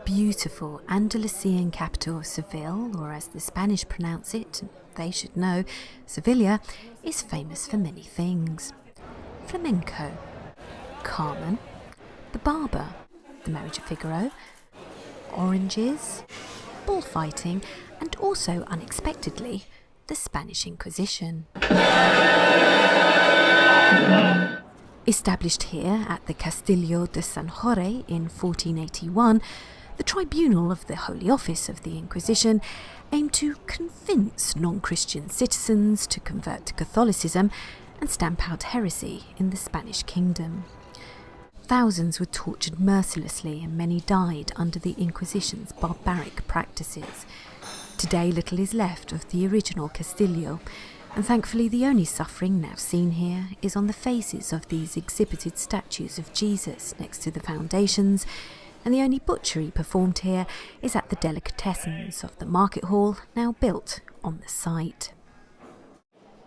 Beautiful Andalusian capital of Seville, or as the Spanish pronounce it, they should know, Sevilla, is famous for many things. Flamenco, Carmen, the Barber, the Marriage of Figaro, oranges, bullfighting, and also, unexpectedly, the Spanish Inquisition. Established here at the Castillo de San Jorge in 1481, the Tribunal of the Holy Office of the Inquisition aimed to convince non-Christian citizens to convert to Catholicism and stamp out heresy in the Spanish kingdom. Thousands were tortured mercilessly and many died under the Inquisition's barbaric practices. Today little is left of the original Castillo, and thankfully the only suffering now seen here is on the faces of these exhibited statues of Jesus next to the foundations, and the only butchery performed here is at the delicatessens of the market hall now built on the site.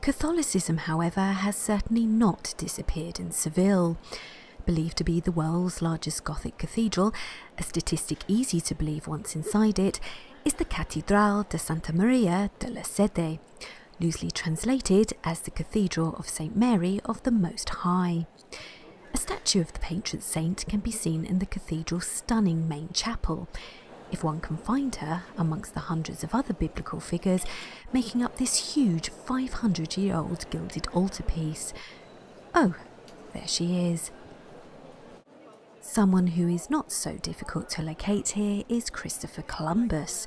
Catholicism, however, has certainly not disappeared in Seville. Believed to be the world's largest Gothic cathedral, a statistic easy to believe once inside it, is the Catedral de Santa Maria de la Sede, loosely translated as the Cathedral of St. Mary of the Most High. A statue of the patron saint can be seen in the cathedral's stunning main chapel, if one can find her amongst the hundreds of other biblical figures making up this huge 500-year-old gilded altarpiece. Oh, there she is. Someone who is not so difficult to locate here is Christopher Columbus,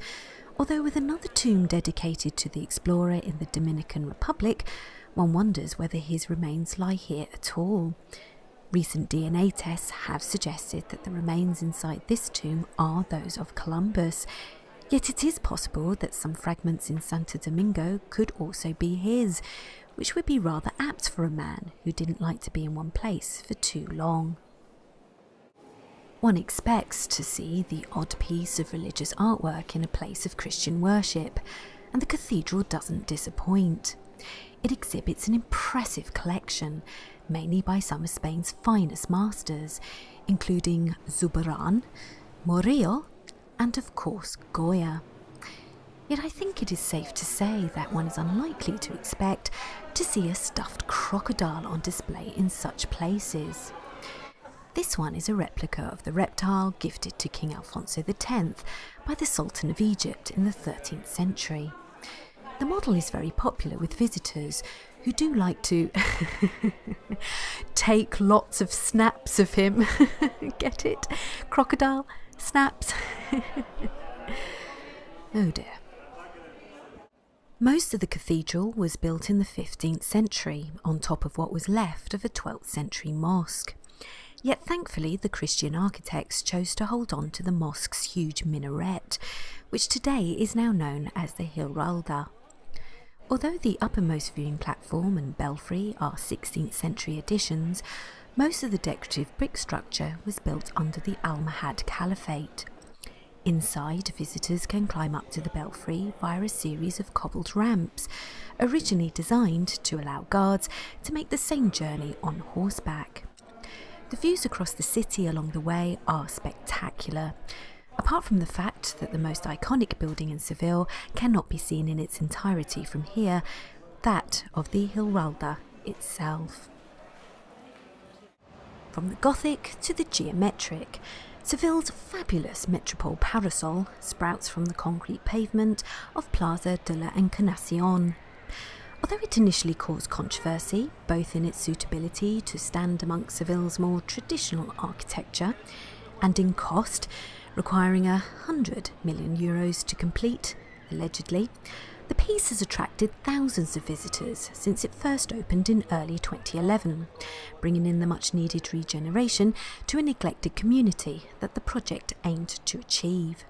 although with another tomb dedicated to the explorer in the Dominican Republic, one wonders whether his remains lie here at all. Recent DNA tests have suggested that the remains inside this tomb are those of Columbus, yet it is possible that some fragments in Santo Domingo could also be his, which would be rather apt for a man who didn't like to be in one place for too long. One expects to see the odd piece of religious artwork in a place of Christian worship, and the cathedral doesn't disappoint. It exhibits an impressive collection, mainly by some of Spain's finest masters, including Zurbarán, Murillo, and of course Goya. Yet I think it is safe to say that one is unlikely to expect to see a stuffed crocodile on display in such places. This one is a replica of the reptile gifted to King Alfonso X by the Sultan of Egypt in the 13th century. The model is very popular with visitors who do like to take lots of snaps of him. Get it? Crocodile snaps. Oh dear. Most of the cathedral was built in the 15th century on top of what was left of a 12th century mosque. Yet thankfully the Christian architects chose to hold on to the mosque's huge minaret, which today is now known as the Giralda. Although the uppermost viewing platform and belfry are 16th century additions, most of the decorative brick structure was built under the Almohad Caliphate. Inside, visitors can climb up to the belfry via a series of cobbled ramps, originally designed to allow guards to make the same journey on horseback. The views across the city along the way are spectacular, apart from the fact that the most iconic building in Seville cannot be seen in its entirety from here, that of the Giralda itself. From the Gothic to the geometric, Seville's fabulous Metropole Parasol sprouts from the concrete pavement of Plaza de la Encarnacion. Although it initially caused controversy, both in its suitability to stand amongst Seville's more traditional architecture, and in cost, requiring €100 million to complete, allegedly, The piece has attracted thousands of visitors since it first opened in early 2011, bringing in the much-needed regeneration to a neglected community that the project aimed to achieve.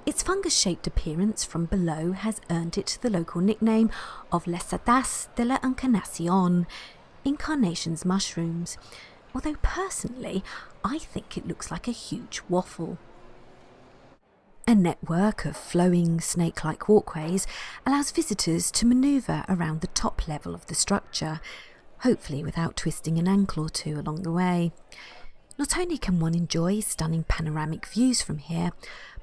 Its fungus-shaped appearance from below has earned it the local nickname of Les Hadas de la Encarnacion, Incarnation's mushrooms, although personally I think it looks like a huge waffle. A network of flowing snake-like walkways allows visitors to manoeuvre around the top level of the structure, hopefully without twisting an ankle or two along the way. Not only can one enjoy stunning panoramic views from here,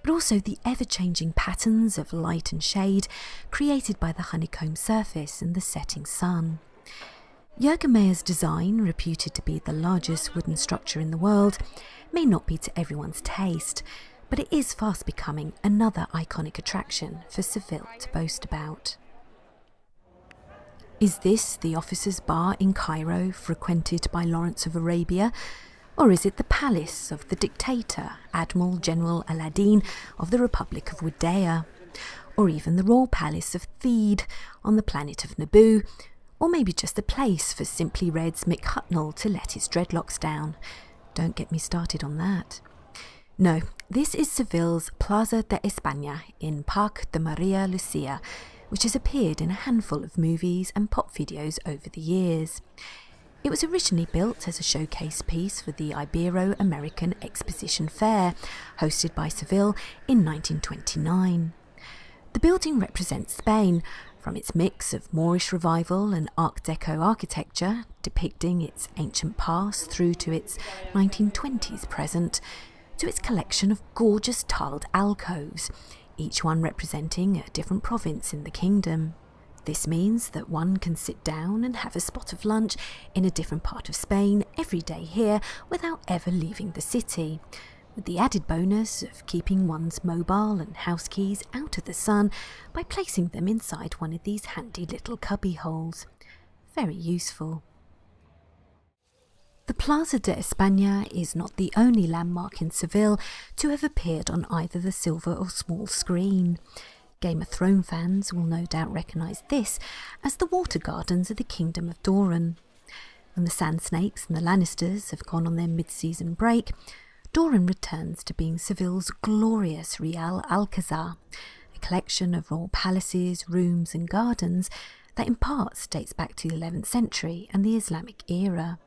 but also the ever-changing patterns of light and shade created by the honeycomb surface and the setting sun. Jürgen Mayer's design, reputed to be the largest wooden structure in the world, may not be to everyone's taste, but it is fast becoming another iconic attraction for Seville to boast about. Is this the officers' bar in Cairo frequented by Lawrence of Arabia? Or is it the palace of the dictator, Admiral General Aladdin of the Republic of Wudea? Or even the royal palace of Theed on the planet of Naboo? Or maybe just a place for Simply Red's Mick Hucknall to let his dreadlocks down? Don't get me started on that. No, this is Seville's Plaza de Espana in Parque de Maria Lucia, which has appeared in a handful of movies and pop videos over the years. It was originally built as a showcase piece for the Ibero-American Exposition Fair, hosted by Seville in 1929. The building represents Spain, from its mix of Moorish revival and Art Deco architecture, depicting its ancient past, through to its 1920s present, to its collection of gorgeous tiled alcoves, each one representing a different province in the kingdom. This means that one can sit down and have a spot of lunch in a different part of Spain every day here without ever leaving the city, with the added bonus of keeping one's mobile and house keys out of the sun by placing them inside one of these handy little cubby holes. Very useful. The Plaza de Espana is not the only landmark in Seville to have appeared on either the silver or small screen. Game of Thrones fans will no doubt recognise this as the water gardens of the Kingdom of Doran. When the Sand Snakes and the Lannisters have gone on their mid-season break, Doran returns to being Seville's glorious Royal Alcazar, a collection of royal palaces, rooms and gardens that in parts dates back to the 11th century and the Islamic era.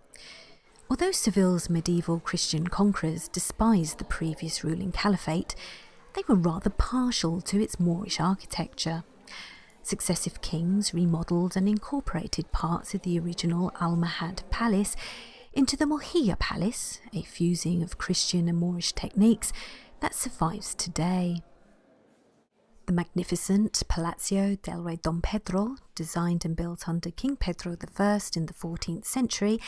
Although Seville's medieval Christian conquerors despised the previous ruling caliphate, they were rather partial to its Moorish architecture. Successive kings remodelled and incorporated parts of the original Almohad Palace into the Morilla Palace, a fusing of Christian and Moorish techniques that survives today. The magnificent Palacio del Rey Don Pedro, designed and built under King Pedro I in the 14th century,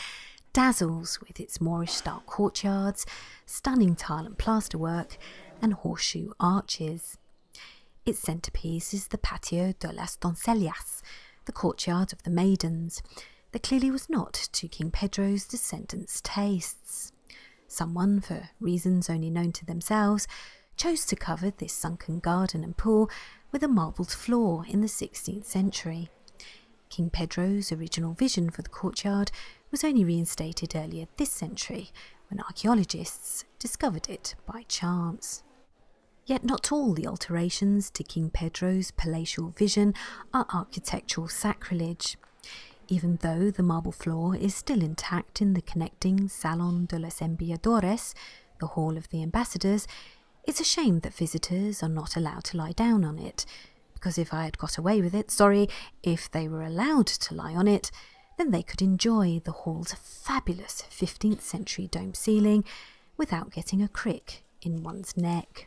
dazzles with its Moorish-style courtyards, stunning tile and plasterwork, and horseshoe arches. Its centrepiece is the Patio de las Doncellas, the courtyard of the maidens, that clearly was not to King Pedro's descendants' tastes. Someone, for reasons only known to themselves, chose to cover this sunken garden and pool with a marbled floor in the 16th century. King Pedro's original vision for the courtyard was only reinstated earlier this century, when archaeologists discovered it by chance. Yet not all the alterations to King Pedro's palatial vision are architectural sacrilege. Even though the marble floor is still intact in the connecting Salón de los Embajadores, the Hall of the Ambassadors, it's a shame that visitors are not allowed to lie down on it, because if I had got away with it, if they were allowed to lie on it, then they could enjoy the hall's fabulous 15th century dome ceiling without getting a crick in one's neck.